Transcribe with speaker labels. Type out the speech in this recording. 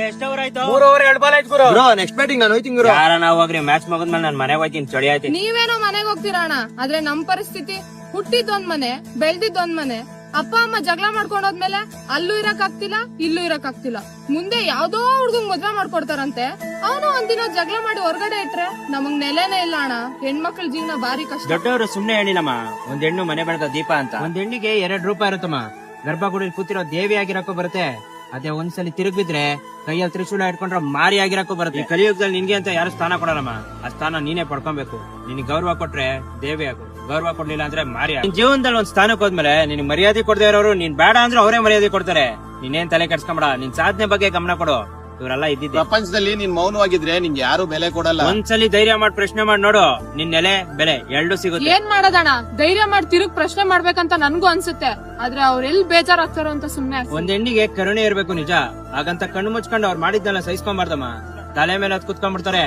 Speaker 1: ಎಷ್ಟವರಾಯ್ತು?
Speaker 2: 3 over 2 ball ಆಯ್ತು ಗುರು.
Speaker 3: Bro next batting ನಾನು ಹೋಯ್ತೀನಿ ಗುರು.
Speaker 1: ಯಾರ ನಾವು ಹೋಗ್ರಿ, ಮ್ಯಾಚ್ ಮುಗಿದ್ಮೇಲೆ ನಾನು ಮನೆಗೆ ಹೋಗ್ತೀನಿ, ಚಳಿ ಆಯ್ತು.
Speaker 4: ನೀವೇನೋ ಮನೆಗೆ ಹೋಗ್ತೀರಾ ಅಣ್ಣ, ಆದ್ರೆ ನಮ್ ಪರಿಸ್ಥಿತಿ ಹುಟ್ಟಿದ್ದೊಂದ್ ಮನೆ, ಬೆಳ್ದಿದ್ದೊಂದ್ ಮನೆ. ಅಪ್ಪ ಅಮ್ಮ ಜಗಳ ಮಾಡ್ಕೊಂಡೋದ್ಮೇಲೆ ಅಲ್ಲೂ ಇರಕ್ ಆಗ್ತಿಲ್ಲ, ಇಲ್ಲೂ ಇರಕ್ ಆಗ್ತಿಲ್ಲ. ಮುಂದೆ ಯಾವ್ದೋ ಹುಡ್ಗಂಗ್ ಮದ್ವೆ ಮಾಡ್ಕೊಡ್ತಾರಂತೆ. ಅವನು ಒಂದಿನ ಜಗಳ ಮಾಡಿ ಹೊರಗಡೆ ಇಟ್ರೆ ನಮಗ್ ನೆಲೆನೇ ಇಲ್ಲ ಅಣ್ಣ. ಹೆಣ್ಮಕ್ಳ ಜೀವನ ಬಾರಿ ಕಷ್ಟ.
Speaker 1: ದೊಡ್ಡವರು ಸುಮ್ನೆ ಹೇಳಿಲ್ಲಮ್ಮ, ಒಂದ್ ಹೆಣ್ಣು ಮನೆ ಬೆಳೆದ ದೀಪ ಅಂತ. ಒಂದ್ ಹೆಣ್ಣಿಗೆ 2 ರೂಪಾಯಿ ಇರುತ್ತಮ್ಮ. ಗರ್ಭಗುಡಿಲಿ ಕೂತಿರೋ ದೇವಿ ಆಗಿರಕ್ಕೂ ಬರುತ್ತೆ, ಅದೇ ಒಂದ್ಸಲಿ ತಿರುಗ್ ಬಿದ್ರೆ ಕೈಯಲ್ಲಿ ತ್ರಿಶೂಲ ಇಟ್ಕೊಂಡ್ರೆ ಮಾರಿ ಆಗಿರಕ್ಕೂ ಬರುತ್ತೆ. ಈ ಕಲಿಯುಗದಲ್ಲಿ ನಿನ್ಗೆ ಅಂತ ಯಾರು ಸ್ಥಾನ ಕೊಡಲ್ಲಮ್ಮ, ಆ ಸ್ಥಾನ ನೀನೇ ಪಡ್ಕೊಬೇಕು. ನಿನಗೆ ಗೌರವ ಕೊಟ್ರೆ ದೇವಿ ಆಗು, ಗೌರವ ಕೊಡ್ಲಿಲ್ಲ ಅಂದ್ರೆ ಮಾರಿ ಆಗು. ನಿನ್ ಜೀವನದಲ್ಲಿ ಒಂದ್ ಸ್ಥಾನಕ್ಕೆ ಹೋದ್ಮೇಲೆ ನಿನ್ ಮರ್ಯಾದೆ ಕೊಡದೇ ಇರೋರು ನೀನ್ ಬೇಡ ಅಂದ್ರೆ ಅವರೇ ಮರ್ಯಾದೆ ಕೊಡ್ತಾರೆ. ನೀನೇನ್ ತಲೆ ಕೆಡ್ಸ್ಕೊಂಬೇಡ, ನಿನ್ ಸಾಧನೆ ಬಗ್ಗೆ ಗಮನ ಕೊಡು. ಇವರೆಲ್ಲ ಇದ್ದಿದ್ದೆ.
Speaker 2: ಪ್ರಪಂಚದಲ್ಲಿ ನೀನ್ ಮೌನವಾಗಿದ್ರೆ ನಿಂಗೆ ಯಾರು ಬೆಲೆ ಕೊಡಲ್ಲ.
Speaker 1: ಒಂದ್ಸಲಿ ಧೈರ್ಯ ಮಾಡಿ ಪ್ರಶ್ನೆ ಮಾಡಿ ನೋಡು, ನಿನ್ ನೆಲೆ ಬೆಲೆ 2 ಸಿಗುತ್ತೆ.
Speaker 4: ಏನ್ ಮಾಡೋದಣ್ಣ, ಧೈರ್ಯ ಮಾಡಿ ತಿರುಗ್ ಪ್ರಶ್ನೆ ಮಾಡ್ಬೇಕಂತ ನನ್ಗೂ ಅನ್ಸುತ್ತೆ. ಆದ್ರೆ ಅವ್ರೆಲ್ ಬೇಜಾರಾಗ್ತಾರೋ ಅಂತ ಸುಮ್ನೆ
Speaker 1: ಒಂದ್ ಹೆಣ್ಣಿಗೆ ಕರುಣೆ ಇರ್ಬೇಕು ನಿಜ, ಹಾಗಂತ ಕಣ್ಣು ಮುಚ್ಕೊಂಡು ಅವ್ರು ಮಾಡಿದ್ನೆಲ್ಲ ಸಹಿಸ್ಕೊಂಬಾರ್ದಮ್ಮ. ತಲೆ ಮೇಲೆ ಹೊತ್ ಕುತ್ಕೊಂಡ್ಬಿಡ್ತಾರೆ.